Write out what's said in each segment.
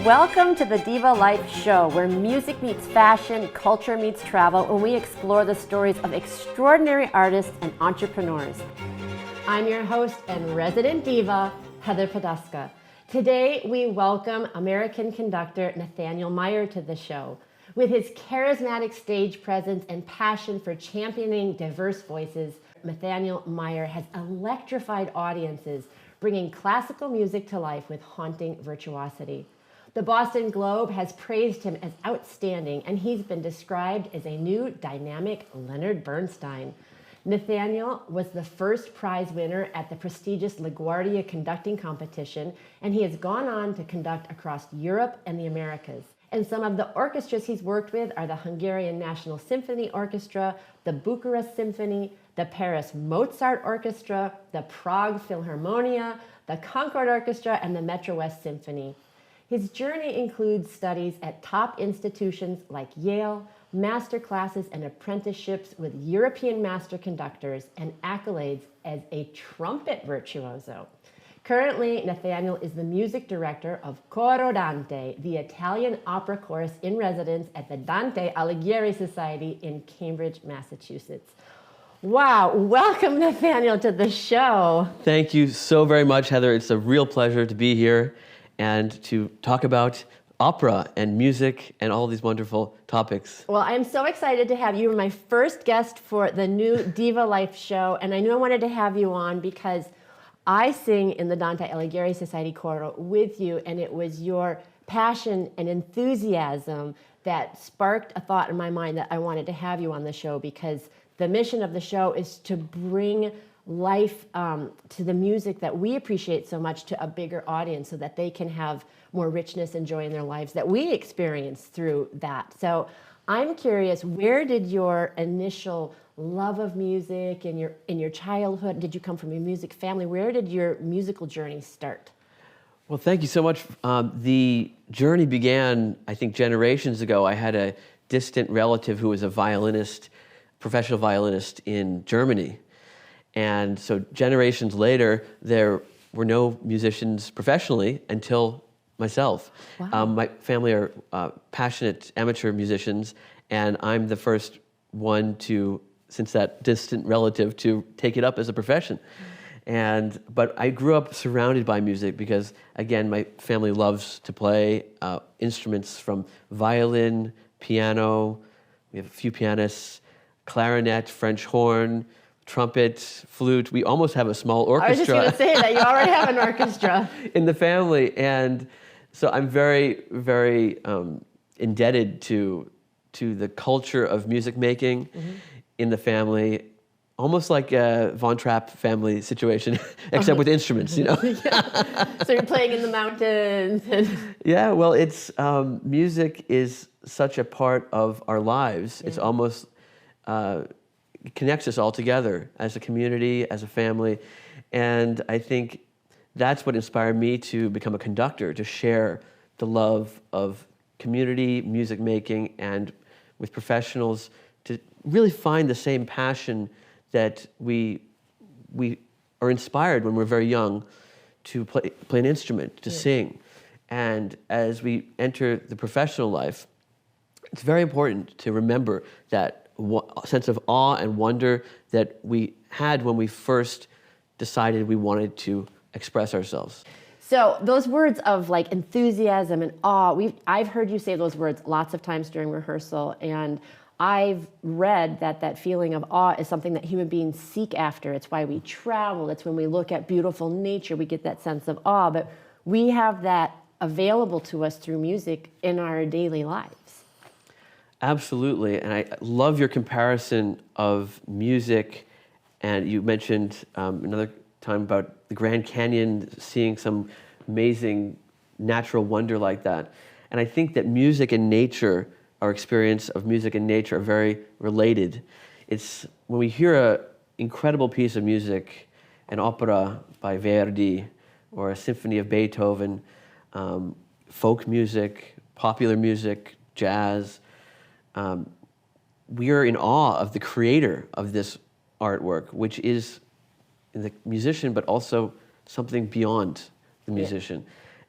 Welcome to the Diva Life Show, where music meets fashion, culture meets travel, and we explore the stories of extraordinary artists and entrepreneurs. I'm your host and resident diva, Heather Poduska. Today, we welcome American conductor Nathaniel Meyer to the show. With his charismatic stage presence and passion for championing diverse voices, Nathaniel Meyer has electrified audiences, bringing classical music to life with haunting virtuosity. The Boston Globe has praised him as outstanding, and he's been described as a new dynamic Leonard Bernstein. Nathaniel was the first prize winner at the prestigious LaGuardia Conducting Competition, and he has gone on to conduct across Europe and the Americas. And some of the orchestras he's worked with are the Hungarian National Symphony Orchestra, the Bucharest Symphony, the Paris Mozart Orchestra, the Prague Philharmonia, the Concord Orchestra, and the MetroWest Symphony. His journey includes studies at top institutions like Yale, masterclasses and apprenticeships with European master conductors, and accolades as a trumpet virtuoso. Currently, Nathaniel is the music director of Coro-Dante, the Italian opera chorus in residence at the Dante Alighieri Society in Cambridge, Massachusetts. Wow, welcome Nathaniel to the show. Thank you so very much, Heather. It's a real pleasure to be here and to talk about opera and music and all these wonderful topics. Well, I'm so excited to have you. You're my first guest for the new Diva Life show, and I knew I wanted to have you on because I sing in the Dante Alighieri Society Coro with you, and it was your passion and enthusiasm that sparked a thought in my mind that I wanted to have you on the show, because the mission of the show is to bring life to the music that we appreciate so much to a bigger audience so that they can have more richness and joy in their lives that we experience through that. So I'm curious, where did your initial love of music in your childhood, did you come from a music family? Where did your musical journey start? Well, thank you so much. The journey began, I think, generations ago. I had a distant relative who was a violinist, professional violinist in Germany. And so generations later, there were no musicians professionally until myself. Wow. My family are passionate amateur musicians, and I'm the first one to, since that distant relative, to take it up as a profession. But I grew up surrounded by music because, again, my family loves to play instruments from violin, piano, we have a few pianists, clarinet, French horn, trumpet, flute. We almost have a small orchestra. I was just going to say that you already have an orchestra in the family, and so I'm very, very indebted to the culture of music making in the family, almost like a Von Trapp family situation, except with instruments, you know. Yeah. So you're playing in the mountains. Yeah, well, it's music is such a part of our lives. Yeah. It's almost it connects us all together as a community, as a family, and I think that's what inspired me to become a conductor, to share the love of community, music making, and with professionals to really find the same passion that we are inspired when we're very young to play an instrument, to sing. And as we enter the professional life, it's very important to remember that sense of awe and wonder that we had when we first decided we wanted to express ourselves. So those words of like enthusiasm and awe, I've heard you say those words lots of times during rehearsal, and I've read that feeling of awe is something that human beings seek after. It's why we travel. It's when we look at beautiful nature, we get that sense of awe, but we have that available to us through music in our daily lives. Absolutely, and I love your comparison of music, and you mentioned another time about the Grand Canyon, seeing some amazing natural wonder like that. And I think that music and nature, our experience of music and nature, are very related. It's when we hear an incredible piece of music, an opera by Verdi, or a symphony of Beethoven, folk music, popular music, jazz, we are in awe of the creator of this artwork, which is the musician, but also something beyond the musician.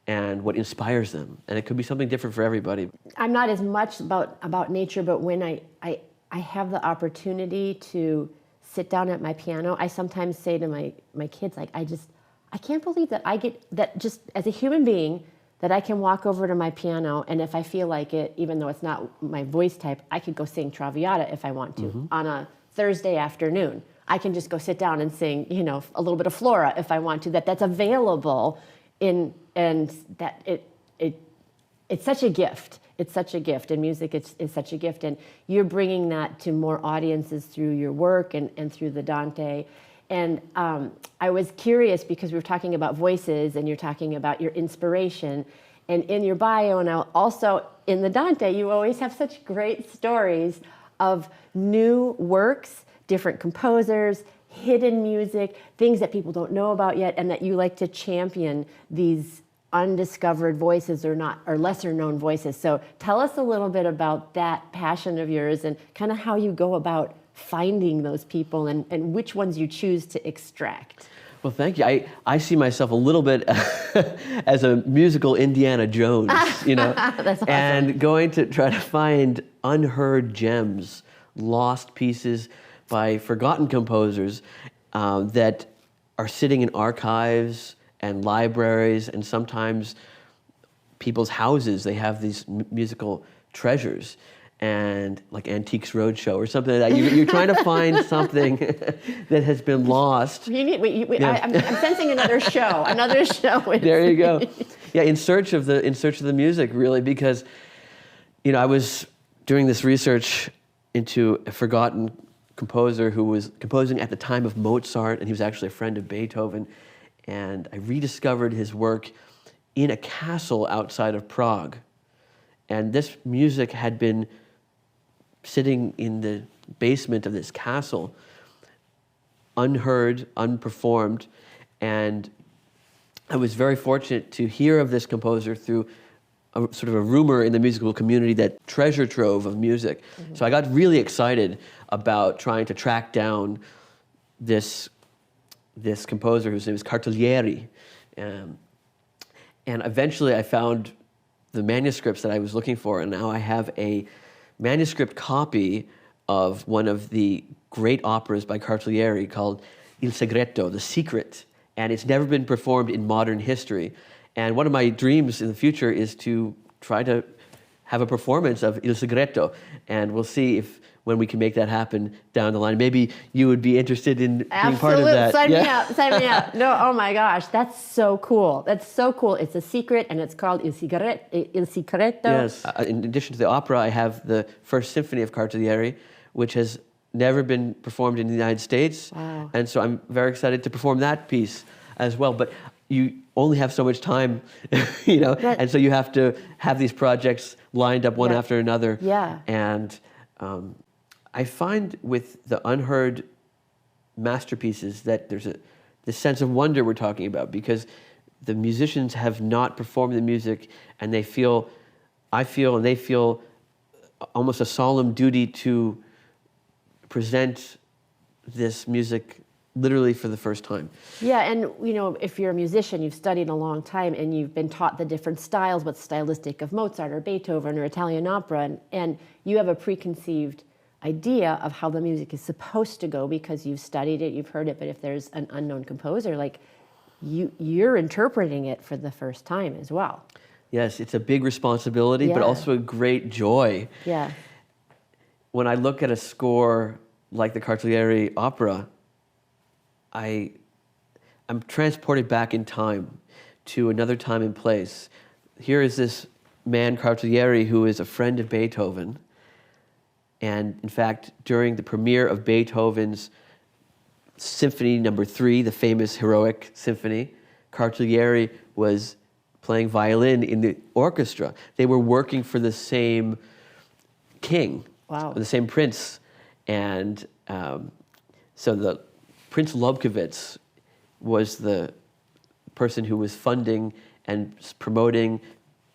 and what inspires them. And it could be something different for everybody. I'm not as much about nature, but when I have the opportunity to sit down at my piano, I sometimes say to my kids, like, I can't believe that I get that just as a human being, that I can walk over to my piano, and if I feel like it, even though it's not my voice type, I could go sing Traviata if I want to on a Thursday afternoon. I can just go sit down and sing, a little bit of Flora if I want to. That's available and that it's such a gift. It's such a gift, and music is such a gift, and you're bringing that to more audiences through your work and through the Dante. And I was curious because we were talking about voices and you're talking about your inspiration. And in your bio and also in the Dante, you always have such great stories of new works, different composers, hidden music, things that people don't know about yet, and that you like to champion these undiscovered voices or lesser known voices. So tell us a little bit about that passion of yours and kind of how you go about finding those people and which ones you choose to extract. Well, thank you. I see myself a little bit as a musical Indiana Jones, That's awesome. And going to try to find unheard gems, lost pieces by forgotten composers that are sitting in archives and libraries and sometimes people's houses. They have these musical treasures. And like Antiques Roadshow or something like that. You're trying to find something that has been lost. I'm sensing another show. There you go. Yeah, in search of the music, really, because I was doing this research into a forgotten composer who was composing at the time of Mozart, and he was actually a friend of Beethoven. And I rediscovered his work in a castle outside of Prague. And this music had been sitting in the basement of this castle, unheard, unperformed, and I was very fortunate to hear of this composer through a sort of a rumor in the musical community, that treasure trove of music. Mm-hmm. So I got really excited about trying to track down this composer whose name is Cartoglieri, and eventually I found the manuscripts that I was looking for, and now I have a manuscript copy of one of the great operas by Cartoglieri called Il Segreto, The Secret, and it's never been performed in modern history. And one of my dreams in the future is to try to have a performance of Il Segreto, and we'll see when we can make that happen down the line. Maybe you would be interested in being part of that. Sign me up. No, oh my gosh, that's so cool. It's a secret, and it's called Il Segreto. Yes. In addition to the opera, I have the First Symphony of Cartoglieri, which has never been performed in the United States. Wow. And so I'm very excited to perform that piece as well. But you only have so much time, and so you have to have these projects lined up one after another. Yeah. And I find with the unheard masterpieces that there's this sense of wonder we're talking about, because the musicians have not performed the music, and I feel almost a solemn duty to present this music literally for the first time. Yeah, and if you're a musician, you've studied a long time and you've been taught the different styles, what's stylistic of Mozart or Beethoven or Italian opera, and you have a preconceived idea of how the music is supposed to go because you've studied it, you've heard it. But if there's an unknown composer, like you're interpreting it for the first time as well. Yes, it's a big responsibility, but also a great joy. Yeah. When I look at a score like the Cartoglieri opera, I'm transported back in time to another time and place. Here is this man, Cartoglieri, who is a friend of Beethoven. And in fact, during the premiere of Beethoven's Symphony No. 3, the famous heroic symphony, Cartoglieri was playing violin in the orchestra. They were working for the same king, the same prince. And so the Prince Lobkowitz was the person who was funding and promoting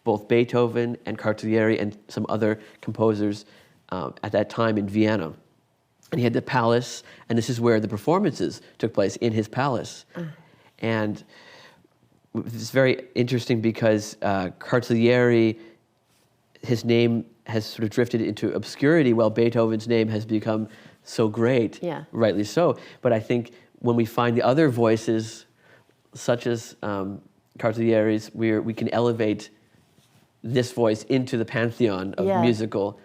both Beethoven and Cartoglieri and some other composers at that time in Vienna. And he had the palace, and this is where the performances took place, in his palace. And it's very interesting because Cartelieri, his name has sort of drifted into obscurity while Beethoven's name has become so great, rightly so. But I think when we find the other voices, such as Cartelieri's, we can elevate this voice into the pantheon of musical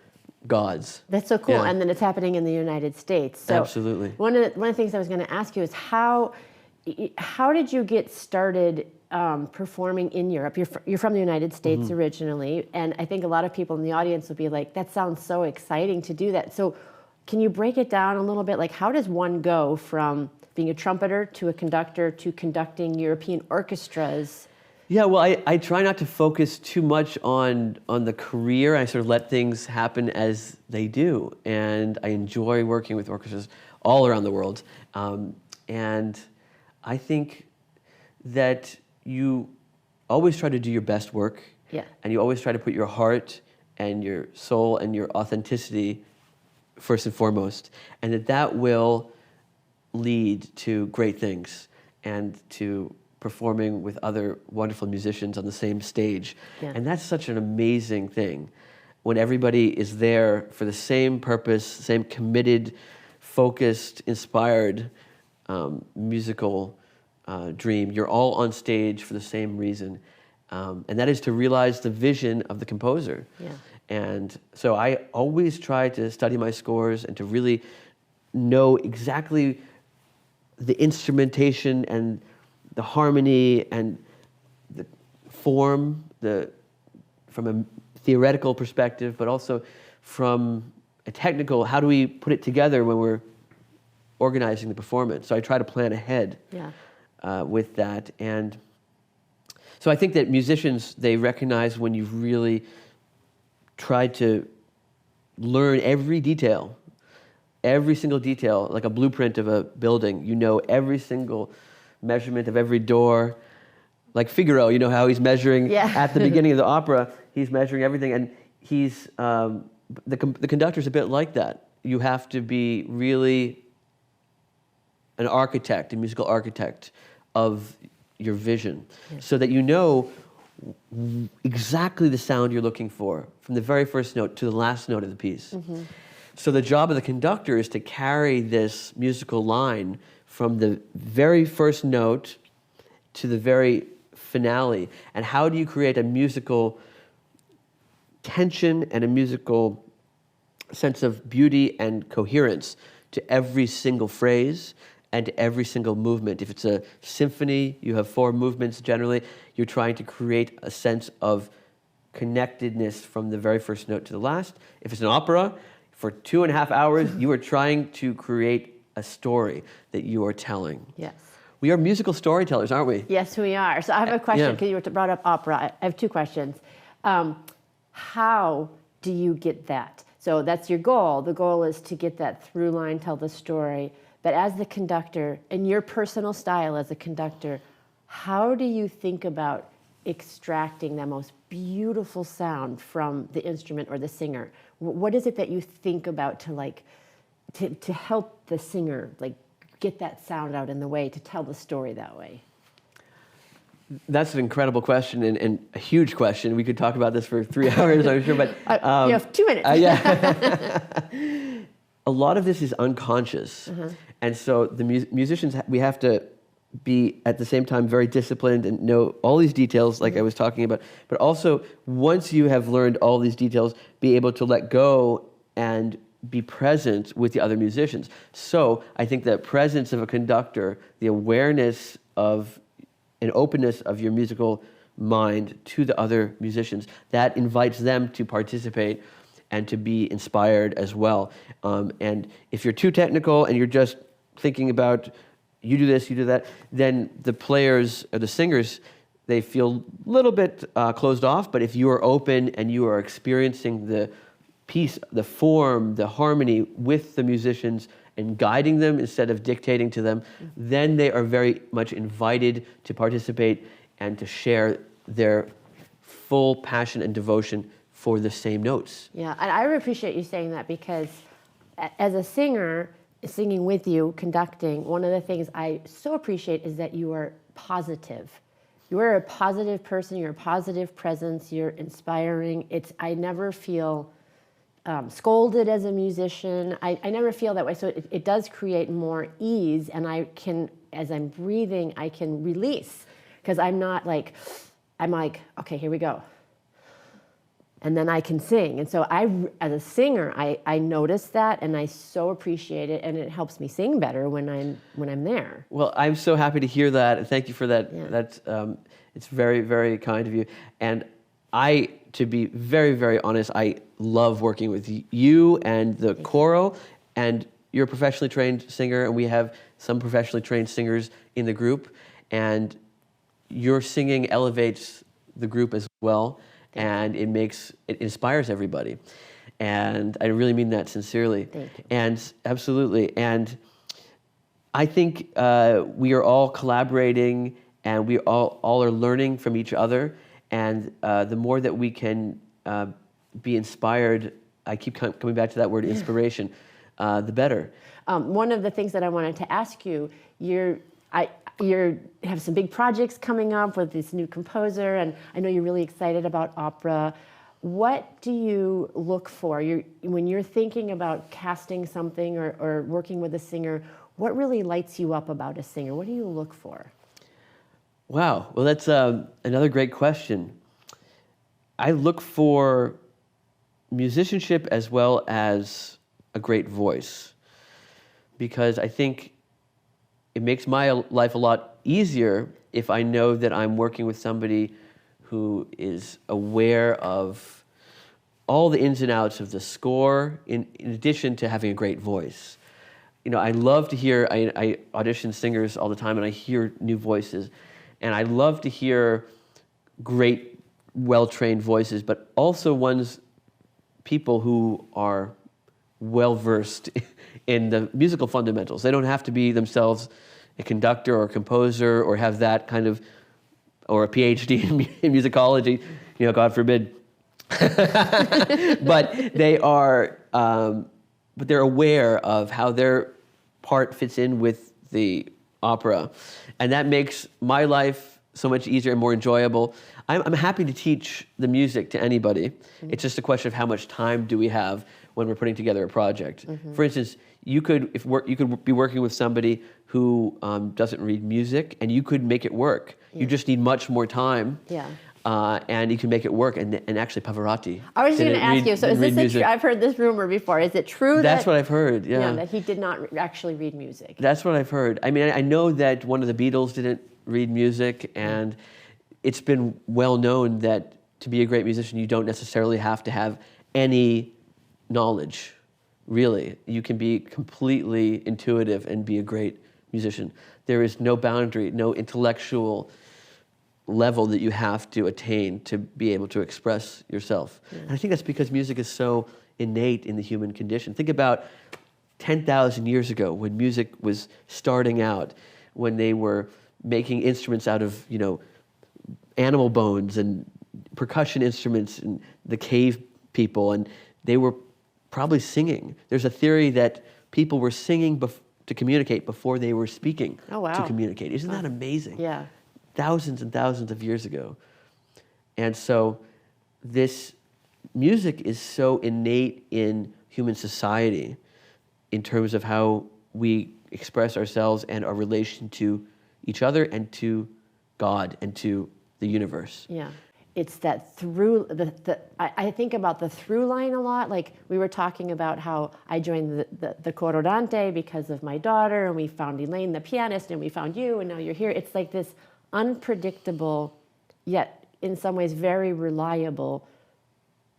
gods. That's so cool. And then it's happening in the United States. So absolutely. One of the things I was going to ask you is how did you get started performing in Europe? You're from the United States originally, and I think a lot of people in the audience will be like, that sounds so exciting to do that. So can you break it down a little bit? Like, how does one go from being a trumpeter to a conductor to conducting European orchestras? Yeah, well, I try not to focus too much on the career. I sort of let things happen as they do. And I enjoy working with orchestras all around the world. And I think that you always try to do your best work. Yeah. And you always try to put your heart and your soul and your authenticity first and foremost. And that will lead to great things and to performing with other wonderful musicians on the same stage. Yeah. And that's such an amazing thing when everybody is there for the same purpose, same committed, focused, inspired musical dream. You're all on stage for the same reason. And that is to realize the vision of the composer. Yeah. And so I always try to study my scores and to really know exactly the instrumentation and the harmony and the form, from a theoretical perspective, but also from a technical, how do we put it together when we're organizing the performance? So I try to plan ahead with that. And so I think that musicians, they recognize when you've really tried to learn every detail, every single detail, like a blueprint of a building. You know every single measurement of every door. Like Figaro, you know how he's measuring at the beginning of the opera, he's measuring everything. And he's, the conductor's a bit like that. You have to be really an architect, a musical architect of your vision, so that you know exactly the sound you're looking for from the very first note to the last note of the piece. So the job of the conductor is to carry this musical line from the very first note to the very finale. And how do you create a musical tension and a musical sense of beauty and coherence to every single phrase and to every single movement? If it's a symphony, you have 4 movements generally. You're trying to create a sense of connectedness from the very first note to the last. If it's an opera, for 2.5 hours, you are trying to create a story that you are telling. Yes. We are musical storytellers, aren't we? Yes, we are. So I have a question, because you brought up opera. I have 2 questions. How do you get that? So that's your goal. The goal is to get that through line, tell the story. But as the conductor, in your personal style as a conductor, how do you think about extracting the most beautiful sound from the instrument or the singer? What is it that you think about to help the singer get that sound out in the way to tell the story that way? That's an incredible question and a huge question. We could talk about this for 3 hours, I'm sure, but you have 2 minutes. A lot of this is unconscious, and so the musicians, we have to be at the same time very disciplined and know all these details, like I was talking about, but also once you have learned all these details, be able to let go and be present with the other musicians. So I think the presence of a conductor, the awareness of an openness of your musical mind to the other musicians, that invites them to participate and to be inspired as well. And if you're too technical and you're just thinking about you do this, you do that, then the players or the singers, they feel a little bit closed off. But if you are open and you are experiencing the piece, the form, the harmony with the musicians and guiding them instead of dictating to them, then they are very much invited to participate and to share their full passion and devotion for the same notes. Yeah, and I appreciate you saying that, because as a singer, singing with you, conducting, one of the things I so appreciate is that you are positive. You're a positive person. You're a positive presence. You're inspiring. I never feel scolded as a musician. I never feel that way. So it does create more ease, and I can, as I'm breathing, I can release, because I'm like, okay, here we go. And then I can sing. And so as a singer, I notice that, and I so appreciate it, and it helps me sing better when I'm there. Well, I'm so happy to hear that, and thank you for that. Yeah. That's it's very, very kind of you. And to be very, very honest, I love working with you and the Coro, and you're a professionally trained singer, and we have some professionally trained singers in the group, and your singing elevates the group as well. And it inspires everybody, and I really mean that sincerely. Thank you. And absolutely, and I think we are all collaborating, and we all are learning from each other. And the more that we can be inspired, I keep coming back to that word, inspiration, the better. One of the things that I wanted to ask you, you have some big projects coming up with this new composer, and I know you're really excited about opera. What do you look for when you're thinking about casting something or working with a singer? What really lights you up about a singer? What do you look for? Wow, well, that's another great question. I look for musicianship as well as a great voice, because I think it makes my life a lot easier if I know that I'm working with somebody who is aware of all the ins and outs of the score, in addition to having a great voice. You know, I love to hear, I audition singers all the time, and I hear new voices, and I love to hear great, well-trained voices, but also people who are well-versed in the musical fundamentals. They don't have to be themselves a conductor or a composer or have that kind of, or a PhD in musicology, God forbid. But they're aware of how their part fits in with the opera. And that makes my life so much easier and more enjoyable. I'm happy to teach the music to anybody. Mm-hmm. It's just a question of how much time do we have when we're putting together a project. Mm-hmm. For instance, you could be working with somebody who doesn't read music, and you could make it work. Yeah. You just need much more time. Yeah. And you can make it work. And actually, Pavarotti. I was going to ask you. So is this I've heard this rumor before. Is it true? That's what I've heard. Yeah. That he did not actually read music. That's what I've heard. I mean, I know that one of the Beatles didn't read music, and it's been well known that to be a great musician, you don't necessarily have to have any knowledge. Really, you can be completely intuitive and be a great musician. There is no boundary, no intellectual level that you have to attain to be able to express yourself. Yeah. And I think that's because music is so innate in the human condition. Think about 10,000 years ago when music was starting out, when they were making instruments out of, animal bones and percussion instruments, and the cave people, and they were probably singing. There's a theory that people were singing to communicate before they were speaking to communicate. Isn't that amazing? Yeah. Thousands and thousands of years ago. And so this music is so innate in human society in terms of how we express ourselves and our relation to each other and to God and to the universe. Yeah. It's that I think about the through line a lot. Like we were talking about how I joined the Coro-Dante because of my daughter, and we found Elaine, the pianist, and we found you, and now you're here. It's like this unpredictable, yet in some ways very reliable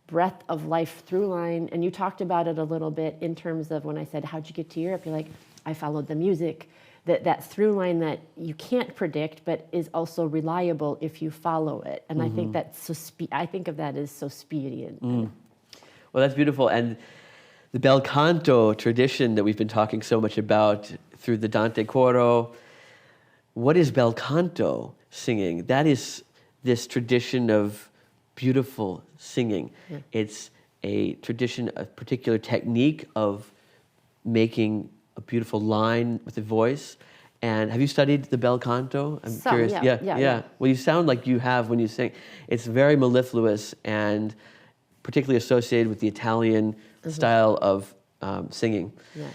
breath of life through line. And you talked about it a little bit in terms of when I said, how'd you get to Europe? You're like, I followed the music. That through line that you can't predict, but is also reliable if you follow it. And I think that's I think of that as so speedy. Well, that's beautiful. And the bel canto tradition that we've been talking so much about through the Dante Coro, what is bel canto singing? That is this tradition of beautiful singing. Yeah. It's a tradition, a particular technique of making a beautiful line with the voice, And have you studied the bel canto? I'm curious. Yeah. Well, you sound like you have when you sing. It's very mellifluous and particularly associated with the Italian style of singing. Yeah.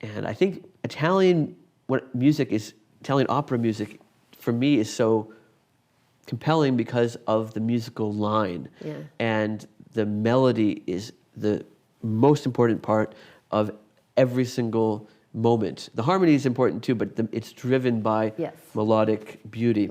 And I think Italian opera music, for me, is so compelling because of the musical line. Yeah. And the melody is the most important part of every single moment. The harmony is important too, but it's driven by melodic beauty.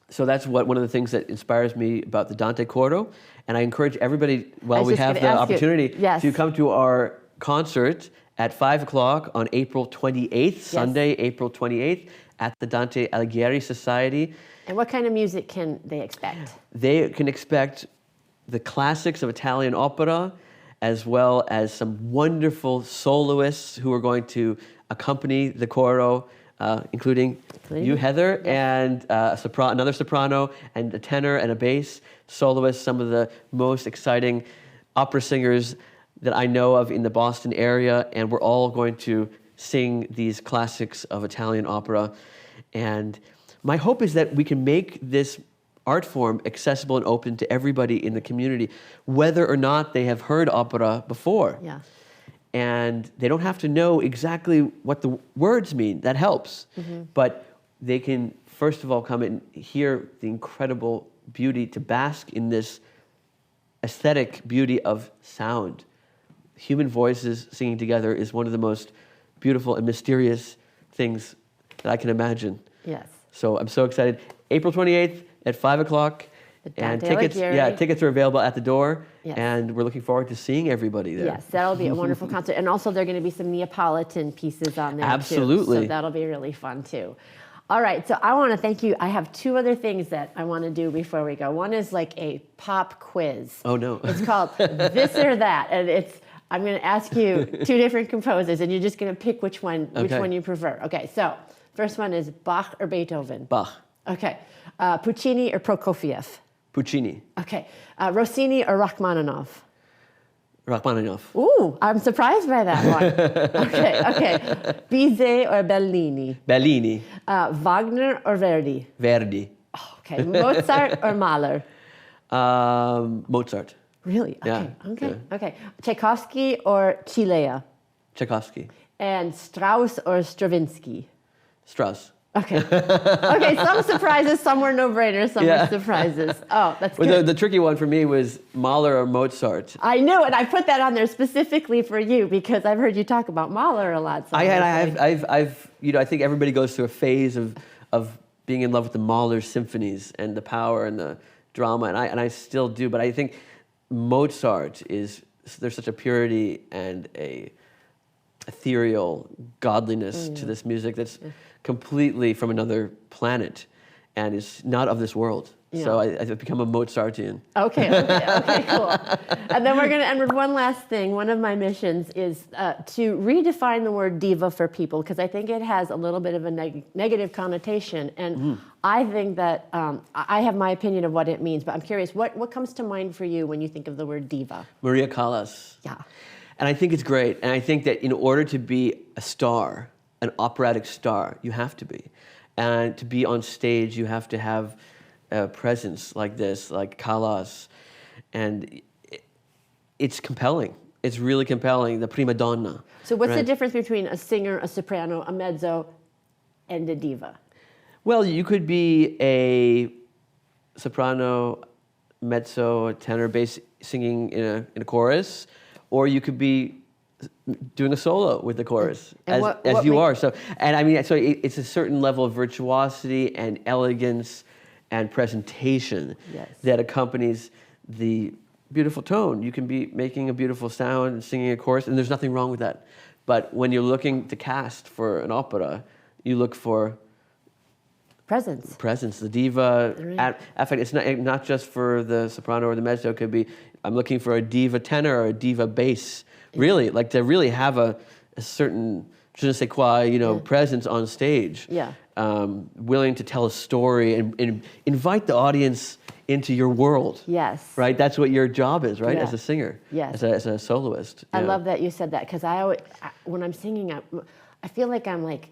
So that's one of the things that inspires me about the Dante Coro. And I encourage everybody, while we have the opportunity, to come to our concert at 5 o'clock on April 28th, Sunday, April 28th, at the Dante Alighieri Society. And what kind of music can they expect? They can expect the classics of Italian opera, as well as some wonderful soloists who are going to accompany the coro, including you, Heather, and another soprano, and a tenor and a bass soloist, some of the most exciting opera singers that I know of in the Boston area, and we're all going to sing these classics of Italian opera. And my hope is that we can make this art form accessible and open to everybody in the community, whether or not they have heard opera before. Yeah. And they don't have to know exactly what the words mean. That helps. But they can, first of all, come and hear the incredible beauty, to bask in this aesthetic beauty of sound. Human voices singing together is one of the most beautiful and mysterious things that I can imagine. Yes. So I'm so excited. April 28th at 5 o'clock. And tickets are available at the door. Yes. And we're looking forward to seeing everybody there. Yes, that'll be a wonderful concert. And also there are going to be some Neapolitan pieces on there Absolutely. too. So that'll be really fun too. All right, so I want to thank you. I have two other things that I want to do before we go. One is like a pop quiz. Oh no. It's called This or That. And I'm going to ask you two different composers, and you're just going to pick which one you prefer. Okay, so first one is Bach or Beethoven? Bach. Okay. Puccini or Prokofiev? Puccini. Okay. Rossini or Rachmaninoff? Rachmaninoff. Ooh, I'm surprised by that one. Okay. Bizet or Bellini? Bellini. Wagner or Verdi? Verdi. Oh, okay. Mozart or Mahler? Mozart. Really? Yeah. Okay. Tchaikovsky or Chilea? Tchaikovsky. And Strauss or Stravinsky? Strauss. Okay. Okay, some surprises, some were no-brainers, some were surprises. Oh, that's good. Well, the tricky one for me was Mahler or Mozart. I knew it. I put that on there specifically for you because I've heard you talk about Mahler a lot. So I think everybody goes through a phase of being in love with the Mahler symphonies and the power and the drama, and I still do. But I think Mozart there's such a purity and a ethereal godliness to this music that's completely from another planet and is not of this world. Yeah. So I've become a Mozartian. Okay, cool. And then we're going to end with one last thing. One of my missions is to redefine the word diva for people, because I think it has a little bit of a negative connotation. And I think that I have my opinion of what it means, but I'm curious, what comes to mind for you when you think of the word diva? Maria Callas. Yeah. And I think it's great. And I think that in order to be a star, an operatic star, you have to be. And to be on stage, you have to have a presence like this, like Callas. And it's compelling. It's really compelling, the prima donna. So what's the difference between a singer, a soprano, a mezzo, and a diva? Well, you could be a soprano, mezzo, tenor, bass singing in a chorus, or you could be doing a solo with the chorus, as you are. So it's a certain level of virtuosity and elegance and presentation that accompanies the beautiful tone. You can be making a beautiful sound and singing a chorus, and there's nothing wrong with that. But when you're looking to cast for an opera, you look for presence. The diva. Right. In fact, it's not just for the soprano or the mezzo. It could be, I'm looking for a diva tenor or a diva bass. Really, like to really have a certain je ne sais quoi, presence on stage. Yeah. Willing to tell a story and invite the audience into your world. Yes. Right? That's what your job is, right? Yeah. As a singer. Yes. As a soloist. I love that you said that, because when I'm singing, I feel like I'm like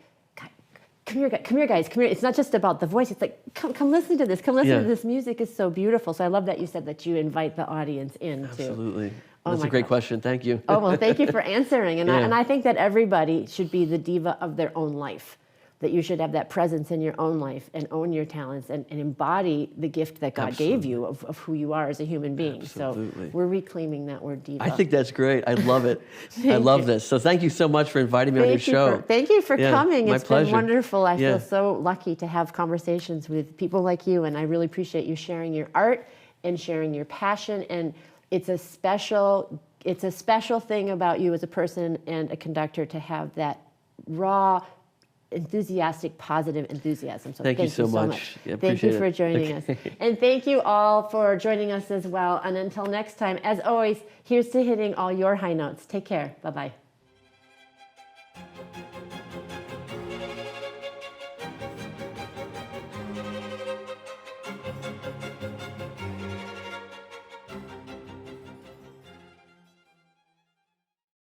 come here, guys, come here. It's not just about the voice. It's like, come listen to this. Come listen to this. Music is so beautiful. So I love that you said that you invite the audience in, too. Absolutely. That's a great question. Thank you. Oh, well, thank you for answering. And, I think that everybody should be the diva of their own life, that you should have that presence in your own life and own your talents and embody the gift that God gave you of who you are as a human being. Absolutely. So we're reclaiming that word diva. I think that's great. I love it. I love this. So thank you so much for inviting me on your show. Thank you for coming. My It's pleasure. been wonderful. I feel so lucky to have conversations with people like you, and I really appreciate you sharing your art and sharing your passion. And it's a special thing about you as a person and a conductor to have that raw, enthusiastic, positive enthusiasm. So thank you so much. Yeah, thank you for joining us. And thank you all for joining us as well. And until next time, as always, here's to hitting all your high notes. Take care. Bye-bye.